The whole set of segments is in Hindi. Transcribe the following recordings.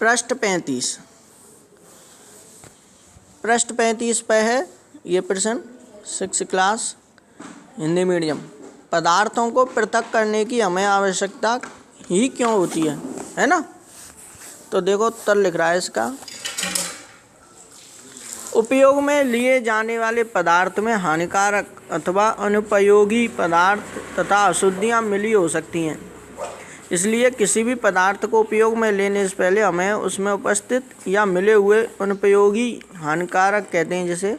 पृष्ठ 35 पे है ये प्रश्न, 6 क्लास हिंदी मीडियम। पदार्थों को पृथक करने की हमें आवश्यकता ही क्यों होती है ना। तो देखो उत्तर लिख रहा है इसका, उपयोग में लिए जाने वाले पदार्थ में हानिकारक अथवा अनुपयोगी पदार्थ तथा अशुद्धियाँ मिली हो सकती हैं। इसलिए किसी भी पदार्थ को उपयोग में लेने से पहले हमें उसमें उपस्थित या मिले हुए अनुपयोगी हानिकारक कहते हैं जैसे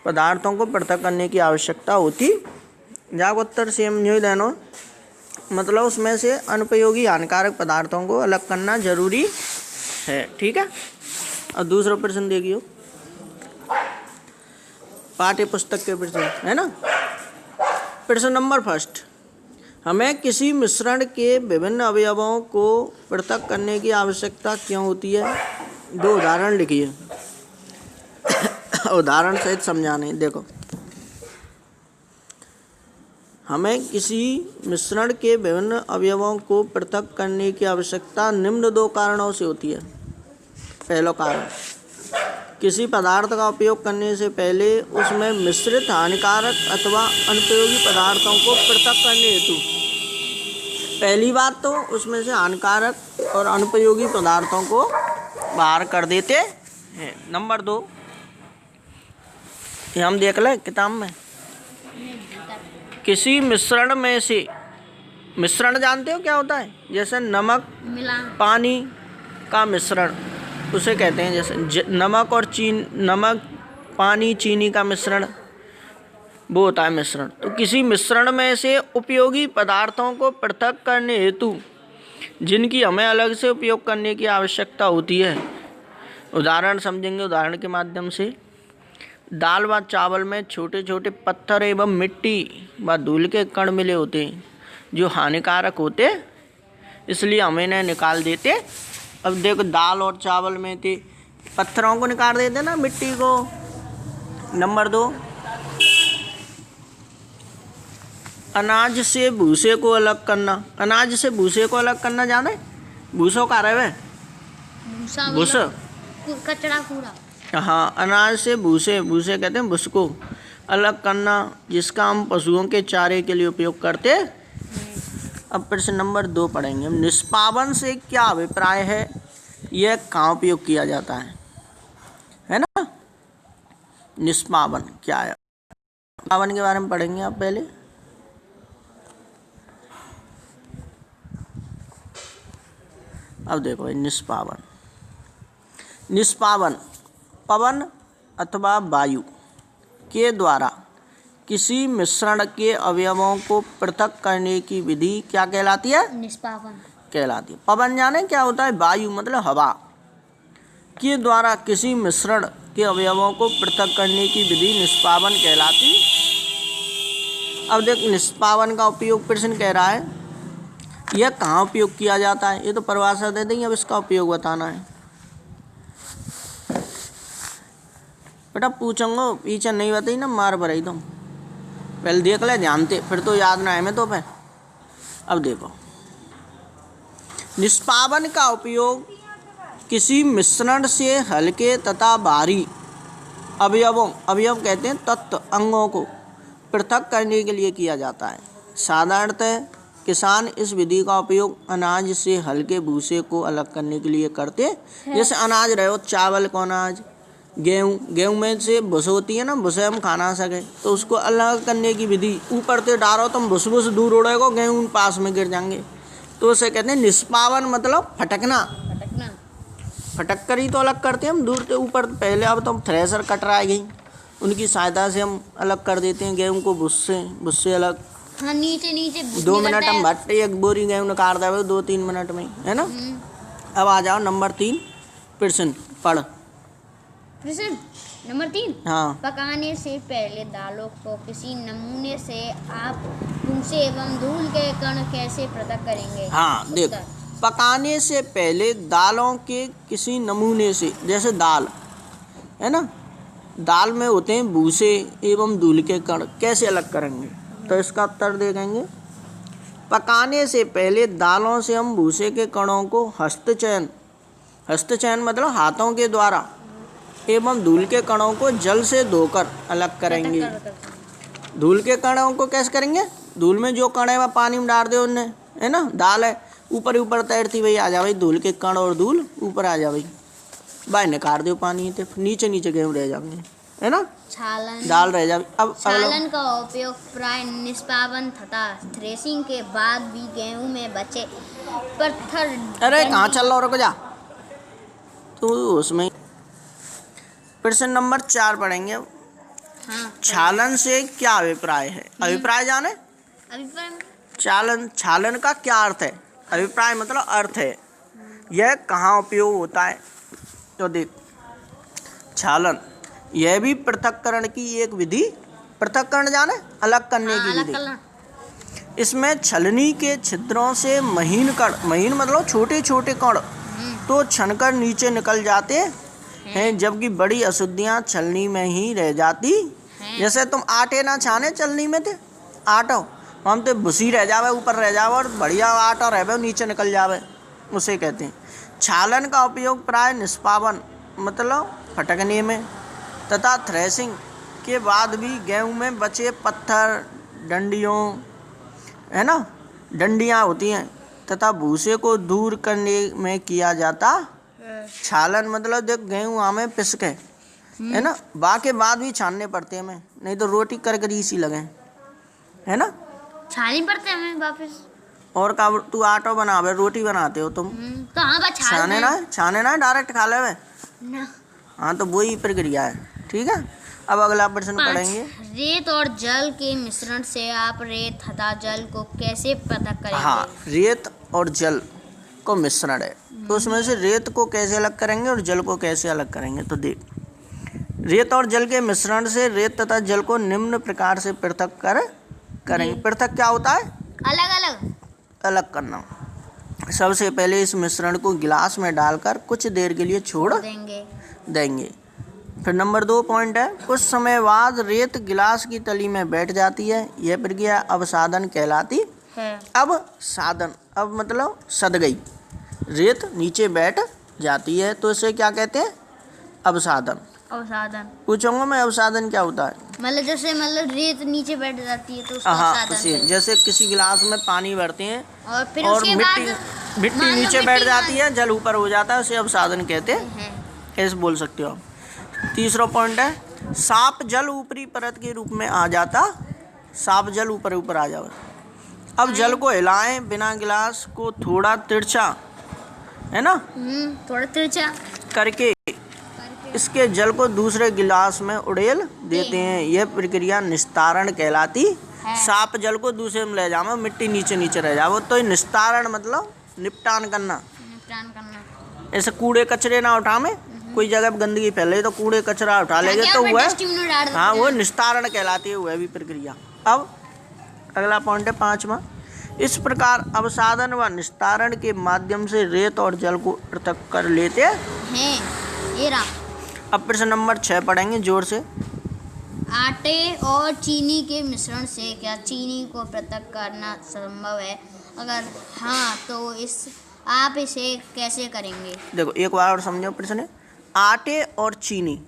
पदार्थों को पृथक करने की आवश्यकता होती। जाग उत्तर सेम न्यू देनो, मतलब उसमें से अनुपयोगी हानिकारक पदार्थों को अलग करना जरूरी है। ठीक है। और दूसरा प्रश्न देखियो, पाठ्य पुस्तक के प्रश्न है ना। प्रश्न नंबर 1, हमें किसी मिश्रण के विभिन्न अवयवों को पृथक करने की आवश्यकता क्यों होती है। 2 उदाहरण लिखिए, उदाहरण सहित समझाने। देखो, हमें किसी मिश्रण के विभिन्न अवयवों को पृथक करने की आवश्यकता निम्न 2 कारणों से होती है। पहला कारण, किसी पदार्थ का उपयोग करने से पहले उसमें मिश्रित हानिकारक अथवा अनुपयोगी पदार्थों को पृथक करने हेतु पहली बात तो उसमें से हानिकारक और अनुपयोगी पदार्थों को बाहर कर देते हैं। नंबर 2, ये हम देख लें किताब में, किसी मिश्रण में से, मिश्रण जानते हो क्या होता है, जैसे नमक पानी का मिश्रण उसे कहते हैं, जैसे नमक और नमक पानी चीनी का मिश्रण वो होता है मिश्रण। तो किसी मिश्रण में से उपयोगी पदार्थों को पृथक करने हेतु जिनकी हमें अलग से उपयोग करने की आवश्यकता होती है, उदाहरण समझेंगे। उदाहरण के माध्यम से, दाल व चावल में छोटे छोटे पत्थर एवं मिट्टी व धूल के कण मिले होते हैं जो हानिकारक होते, इसलिए हमें इन्हें निकाल देते। अब देखो, दाल और चावल में थे पत्थरों को निकाल देते ना, मिट्टी को। नंबर 2, अनाज से भूसे को अलग करना। अनाज से भूसे को अलग करना जाने, भूसो का रहे भूसा कचरा कूड़ा। हाँ, अनाज से भूसे कहते हैं भूस को अलग करना, जिसका हम पशुओं के चारे के लिए उपयोग करते। अब प्रश्न नंबर 2 पढ़ेंगे हम, निष्पावन से क्या अभिप्राय है, यह कहाँ उपयोग किया जाता है ना। निष्पावन क्या है, निष्पावन के बारे में पढ़ेंगे आप पहले। अब देखो, निष्पावन, निष्पावन पवन अथवा वायु के द्वारा किसी मिश्रण के अवयवों को पृथक करने की विधि क्या कहलाती है, निष्पावन कहलाती है। पवन जाने क्या होता है, वायु मतलब हवा के द्वारा किसी मिश्रण के अवयवों को पृथक करने की विधि निष्पावन कहलाती। अब देख, निष्पावन का उपयोग प्रश्न कह रहा है, यह कहाँ उपयोग किया जाता है। ये तो परिभाषा दे देंगे, अब इसका उपयोग बताना है। बेटा पूछूंगा, पीछे नहीं बताई ना मार भराई तुम, पहले देख ले ध्यान से, फिर तो याद ना है मैं तो फिर। अब देखो, निष्पावन का उपयोग किसी मिश्रण से हल्के तथा भारी अवयवों, अवयव कहते हैं तत्व, अंगों को पृथक करने के लिए किया जाता है। साधारणतः किसान इस विधि का उपयोग अनाज से हल्के भूसे को अलग करने के लिए करते हैं। जैसे अनाज रहे हो, चावल को अनाज, गेहूँ में से भूस होती है ना, भूसे हम खा ना सके तो उसको अलग करने की विधि, ऊपर से डालो तुम भूस दूर उड़ेगा, गेहूँ पास में गिर जाएंगे, तो उसे कहते हैं निष्पावन, मतलब फटकना। फटक कर ही तो अलग करते हैं हम दूर से ऊपर। पहले अब तो थ्रेसर कटर आ गई, उनकी सहायता से हम अलग कर देते हैं गेहूँ को भूस से अलग। हाँ, नीचे 2 मिनट हम भट्टे एक बोरी गेहूँ निकाल दे 2-3 मिनट में, है ना। अब आ जाओ नंबर 3 प्रश्न पढ़। प्रश्न नंबर 3, हाँ, पकाने से पहले दालों को किसी नमूने से आप भूसे एवं धूल के कण कैसे पृथक करेंगे। हाँ देख, पकाने से पहले दालों के किसी नमूने से, जैसे दाल है ना, दाल में होते हैं भूसे एवं धूल के कण, कैसे अलग करेंगे। तो इसका उत्तर देखेंगे, पकाने से पहले दालों से हम भूसे के कणों को हस्तचयन हस्तचयन मतलब हाथों के द्वारा एवं धूल के कणों को जल से धोकर अलग करेंगे। धूल के कणों को कैसे करेंगे? धूल में जो कण है वह पानी में डाल दे उनने, है ना, दाल है ऊपर ऊपर तैरती भाई, आ जा भाई धूल के कण और धूल ऊपर आ जा भाई, भाई निकाल दो पानी, तो नीचे नीचे गेहूँ रह जाएंगे, है ना, छालन दाल रह जाए। अब छालन का उपयोग प्राय निष्पादन तथा थ्रेसिंग के बाद भी गेहूं में बचे पत्थर। अरे कहाँ चल रहा, रुक जा तू उसमें। प्रश्न नंबर 4 पढ़ेंगे अब। हाँ, छालन से क्या अभिप्राय है? अभिप्राय जाने? छालन का क्या अर्थ है? अभिप्राय मतलब अर्थ है। यह कहाँ उपयोग होता है? तो देख, छालन यह भी पृथक्करण की एक विधि, पृथक्करण जाने, अलग करने की विधि। इसमें छलनी के छिद्रों से महीन कण, महीन मतलब छोटे छोटे कण तो छनकर नीचे निकल जाते हैं, जबकि बड़ी अशुद्धियाँ छलनी में ही रह जाती। जैसे तुम आटे ना छाने छलनी में थे, आटा हम तो भूसी रह जावे, ऊपर रह जावे, और बढ़िया आटा रहे नीचे निकल जावे, उसे कहते हैं। छालन का उपयोग प्राय निष्पादन मतलब फटकने में तथा थ्रेसिंग के बाद भी गेहूं में बचे पत्थर, डंडियों, है ना, डंडियाँ होती हैं, तथा भूसे को दूर करने में किया जाता। छालन मतलब देख गेहूँ हमें पिस के, है ना, बाके बाद भी छानने पड़ते हैं हमें, नहीं तो रोटी कर कर इसी लगे, है ना, छानी पड़ते हैं हमें वापस। और का तू आटा बनावे, रोटी बनाते हो तुम, कहाँ छाने ना डायरेक्ट खा ले ना। हाँ, तो वही प्रक्रिया है, ठीक है। अब अगला प्रश्न पढ़ेंगे। रेत और जल के मिश्रण से आप रेत तथा जल को कैसे पृथक करेंगे? हाँ, रेत और जल को मिश्रण है, तो उसमें से रेत को कैसे अलग करेंगे और जल को कैसे अलग करेंगे? तो देख, रेत और जल के मिश्रण से रेत तथा जल को निम्न प्रकार से पृथक करेंगे। पृथक क्या होता है? अलग करना। सबसे पहले इस मिश्रण को गिलास में डालकर कुछ देर के लिए छोड़ देंगे। फिर नंबर 2 पॉइंट है, कुछ समय बाद रेत गिलास की तली में बैठ जाती है, यह प्रक्रिया अवसादन कहलाती है। अवसादन, अब मतलब सद गई, रेत नीचे बैठ जाती है, तो इसे क्या कहते हैं? अवसादन। पूछूंगा मैं, अवसादन क्या होता है? मतलब रेत नीचे बैठ जाती है तो उसको अवसादन कहते हैं। जैसे किसी गिलास में पानी भरते हैं और फिर और उसके मिट्टी नीचे बैठ जाती है, जल ऊपर हो जाता है, उसे अवसादन कहते हैं, ऐसे बोल सकते हो आप। तीसरा पॉइंट है, साफ जल ऊपरी परत के रूप में आ जाता, साफ जल ऊपर ऊपर आ जाए। अब जल को हिलाएं बिना गिलास को थोड़ा तिरछा, है ना, थोड़ा तिरछा करके इसके जल को दूसरे गिलास में उड़ेल देते हैं, यह प्रक्रिया निस्तारण कहलाती है। साफ जल को दूसरे में ले जाओ, मिट्टी नीचे नीचे रह जाओ, तो निस्तारण मतलब निपटान करना। ऐसे कूड़े कचरे ना उठावे, कोई जगह गंदगी फैले तो कूड़े कचरा उठा लेंगे, तो वह हाँ वो निस्तारण कहलाती है, वह भी प्रक्रिया। अब अगला पॉइंट है 5वां, इस प्रकार अवसादन व निस्तारण के माध्यम से रेत और जल को पृथक कर लेते हैं। ये रहा। अब प्रश्न नंबर 6 पढ़ेंगे जोर से। आटे और चीनी के मिश्रण से क्या चीनी को पृथक करना संभव है? अगर हाँ तो आप इसे कैसे करेंगे? देखो एक बार और समझो प्रश्न। आटे और चीनी,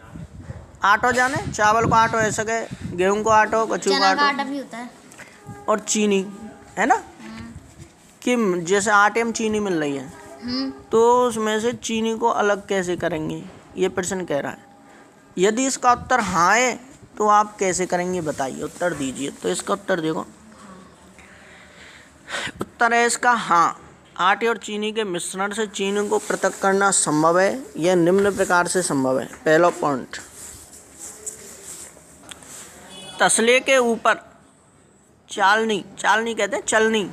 आटो जाने चावल को आटो ऐसा गए, गेहूं को आटो, कच्चू को आटा भी होता है, और चीनी, है ना, कि जैसे आटे में चीनी मिल रही है, तो उसमें से चीनी को अलग कैसे करेंगे, ये प्रश्न कह रहा है। यदि इसका उत्तर हाँ है तो आप कैसे करेंगे बताइए, उत्तर दीजिए। तो इसका उत्तर देखो, उत्तर है इसका हाँ, आटे और चीनी के मिश्रण से चीनी को पृथक करना संभव है, यह निम्न प्रकार से संभव है। पहला पॉइंट, तसले के ऊपर चालनी कहते हैं, चलनी,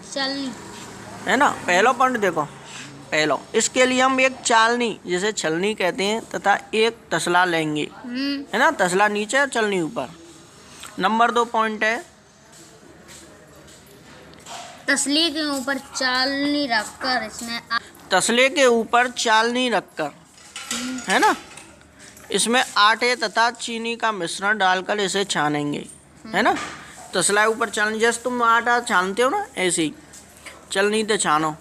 है ना। पहला पॉइंट देखो, पहला इसके लिए हम एक चालनी जिसे छलनी कहते हैं तथा एक तसला लेंगे, है ना, तसला नीचे और चलनी ऊपर। नंबर 2 पॉइंट है, तसले के ऊपर चालनी रखकर इसमें तसले के ऊपर चालनी रखकर, है ना, इसमें आटे तथा चीनी का मिश्रण डालकर इसे छानेंगे, है ना। तसला ऊपर चालनी, जैसे तुम आटा छानते हो ना, ऐसे ही चलनी तो छानो,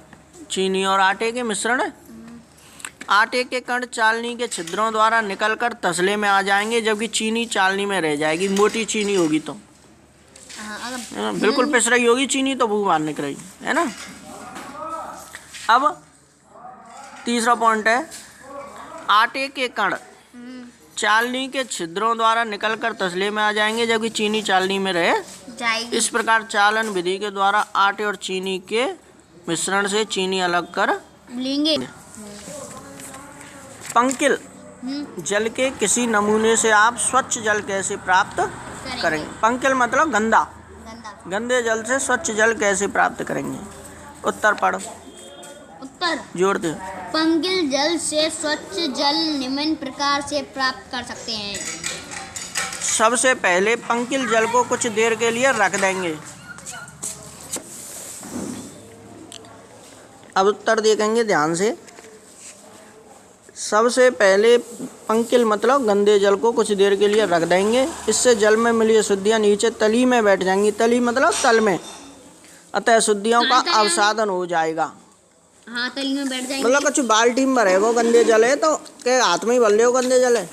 चीनी और आटे के मिश्रण है, आटे के कण चालनी के छिद्रों द्वारा निकलकर तसले में आ जाएंगे, जबकि चीनी चालनी में रह जाएगी। मोटी चीनी होगी तो है ना, बिल्कुल पिस रही होगी चीनी तो वो बाहर निकल रही है ना। अब तीसरा पॉइंट है, आटे के कण चालनी के छिद्रों द्वारा निकलकर तसले में आ जाएंगे, जबकि चीनी चालनी में रह जाएगी। इस प्रकार चालन विधि के द्वारा आटे और चीनी के मिश्रण से चीनी अलग कर लेंगे। पंकिल जल के किसी नमूने से आप स्वच्छ जल कैसे प्राप्त करेंगे? पंकिल मतलब गंदा, गंदे जल से स्वच्छ जल कैसे प्राप्त करेंगे? उत्तर पढ़ो। उत्तर जोड़ दे। पंकिल जल से स्वच्छ जल निम्न प्रकार से प्राप्त कर सकते हैं। सबसे पहले पंकिल जल को कुछ देर के लिए रख देंगे। अब उत्तर देखेंगे ध्यान से। सबसे पहले पंकिल मतलब गंदे जल को कुछ देर के लिए रख देंगे, इससे जल में मिली अशुद्धियाँ नीचे तली में बैठ जाएंगी। तली मतलब तल में, अतः अशुद्धियों का अवसाधन हो जाएगा। हाँ, तली में बैठ जाएंगे। मतलब कुछ बाल्टी में भरे वो गंदे जल है तो के हाथ में ही भर ले, गंदे जल है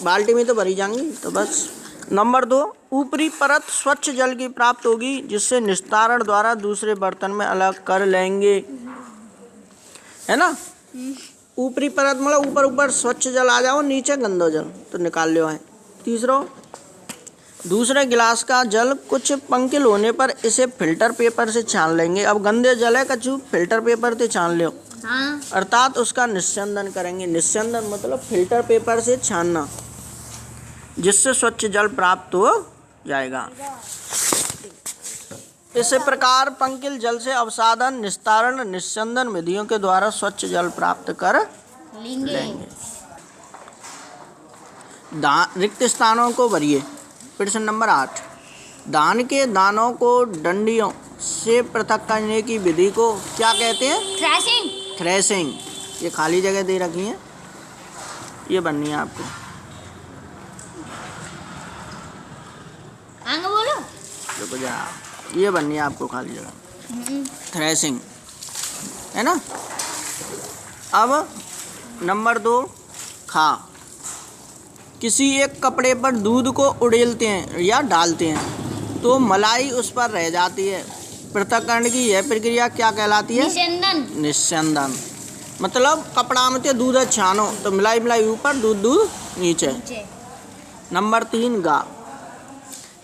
बाल्टी में तो भरी जाएंगी। तो बस। नंबर 2, ऊपरी परत स्वच्छ जल की प्राप्त होगी, जिससे निस्तारण द्वारा दूसरे बर्तन में अलग कर लेंगे, है ना। ऊपरी परत मतलब ऊपर ऊपर स्वच्छ जल आ जाओ, नीचे गंदा जल तो निकाल लो है। तीसरा, दूसरे गिलास का जल कुछ पंकिल होने पर इसे फिल्टर पेपर से छान लेंगे। अब गंदे जल है कछु फिल्टर पेपर से छान लो। हाँ। अर्थात उसका निस्यंदन करेंगे। निस्यंदन मतलब फिल्टर पेपर से छानना, जिससे स्वच्छ जल प्राप्त हो जाएगा। इसी प्रकार पंकिल जल से अवसादन, निस्तारण, निस्यंदन विधियों के द्वारा स्वच्छ जल प्राप्त कर लेंगे। रिक्त स्थानों को भरिए। प्रश्न नंबर 8, धान के दानों को डंडियों से पृथक करने की विधि को क्या कहते हैं? थ्रेशिंग। थ्रेशिंग। ये खाली जगह दे रखी है, ये बननी है आपको। आगे बोलो। देखो जा, ये बननी है आपको खाली जगह, थ्रेशिंग, है ना। अब नंबर 2, खा। किसी एक कपड़े पर दूध को उड़ेलते हैं या डालते हैं तो मलाई उस पर रह जाती है। पृथक्करण की यह प्रक्रिया क्या कहलाती है? निस्यंदन। निस्यंदन मतलब कपड़ा में ते दूध छानो तो मलाई मलाई ऊपर, दूध दूध नीचे। नंबर 3, गा।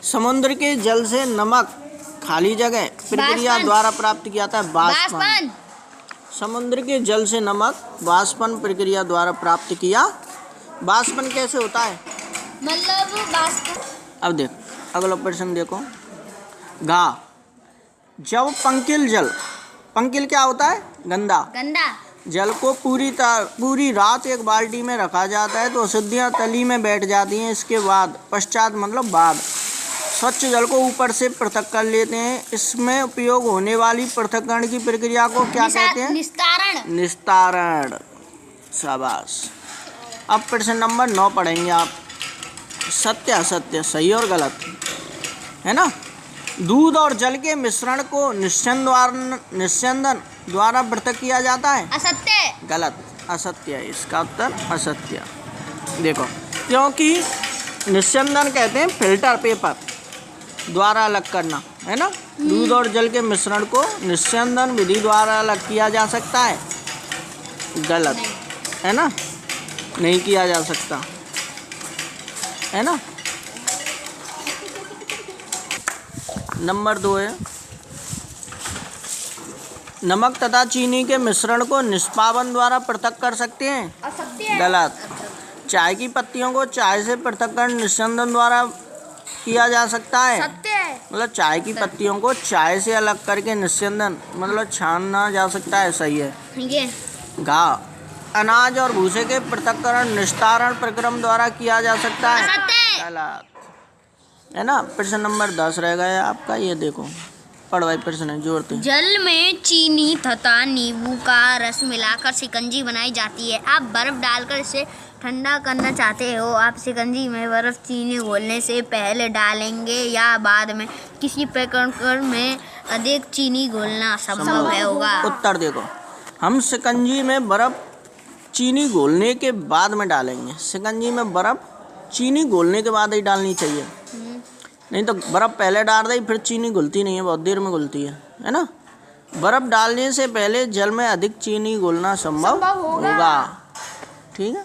समुद्र के जल से नमक खाली जगह प्रक्रिया द्वारा प्राप्त किया था। वाष्पन। समुद्र के जल से नमक वाष्पन प्रक्रिया द्वारा प्राप्त किया। वाष्पन कैसे होता है? मतलब वाष्पन। अब देख अगला प्रश्न देखो। घा। जब पंकिल जल, पंकिल क्या होता है? गंदा जल को पूरी रात एक बाल्टी में रखा जाता है तो अशुद्धियाँ तली में बैठ जाती हैं। इसके बाद पश्चात मतलब बाद स्वच्छ जल को ऊपर से पृथक कर लेते हैं। इसमें उपयोग होने वाली पृथक्करण की प्रक्रिया को क्या कहते हैं? निस्तारण। निस्तारण। शाबाश। अब प्रश्न नंबर 9 पढ़ेंगे आप। सत्य असत्य, सही और गलत, है ना। दूध और जल के मिश्रण को निस्यंदन द्वारा पृथक किया जाता है। असत्य। गलत, असत्य है इसका उत्तर, असत्य। देखो, क्योंकि निस्यंदन कहते हैं फिल्टर पेपर द्वारा अलग करना, है ना। दूध और जल के मिश्रण को निस्यंदन विधि द्वारा अलग किया जा सकता है। गलत, है ना, नहीं किया जा सकता, है ना। नंबर 2 है, नमक तथा चीनी के मिश्रण को निष्पावन द्वारा पृथक कर सकते हैं। असत्य। गलत। चाय की पत्तियों को चाय से पृथक्करण निस्यंदन द्वारा किया जा सकता है। सत्य। मतलब चाय की पत्तियों को चाय से अलग करके निस्यंदन मतलब छानना जा सकता है। सही है। घा। अनाज और भूसे के पृथक्करण निस्तारण प्रक्रम द्वारा किया जा सकता है। गलत, है ना। प्रश्न नंबर 10 रह गया आपका, ये देखो पढ़ भाई प्रश्न है, जोड़ते। जल में चीनी तथा नींबू का रस मिलाकर शिकंजी बनाई जाती है। आप बर्फ डालकर इसे ठंडा करना चाहते हो। आप शिकंजी में बर्फ चीनी घोलने से पहले डालेंगे या बाद में? किसी प्रकरण में अधिक चीनी घोलना संभव होगा? उत्तर देखो, हम शिकंजी में बर्फ चीनी घोलने के बाद में डालेंगे। शिकंजी में बर्फ़ चीनी घोलने के बाद ही डालनी चाहिए, नहीं तो बर्फ़ पहले डाल दी फिर चीनी घुलती नहीं है, बहुत देर में घुलती है ना। बर्फ़ डालने से पहले जल में अधिक चीनी घोलना संभव होगा। ठीक है।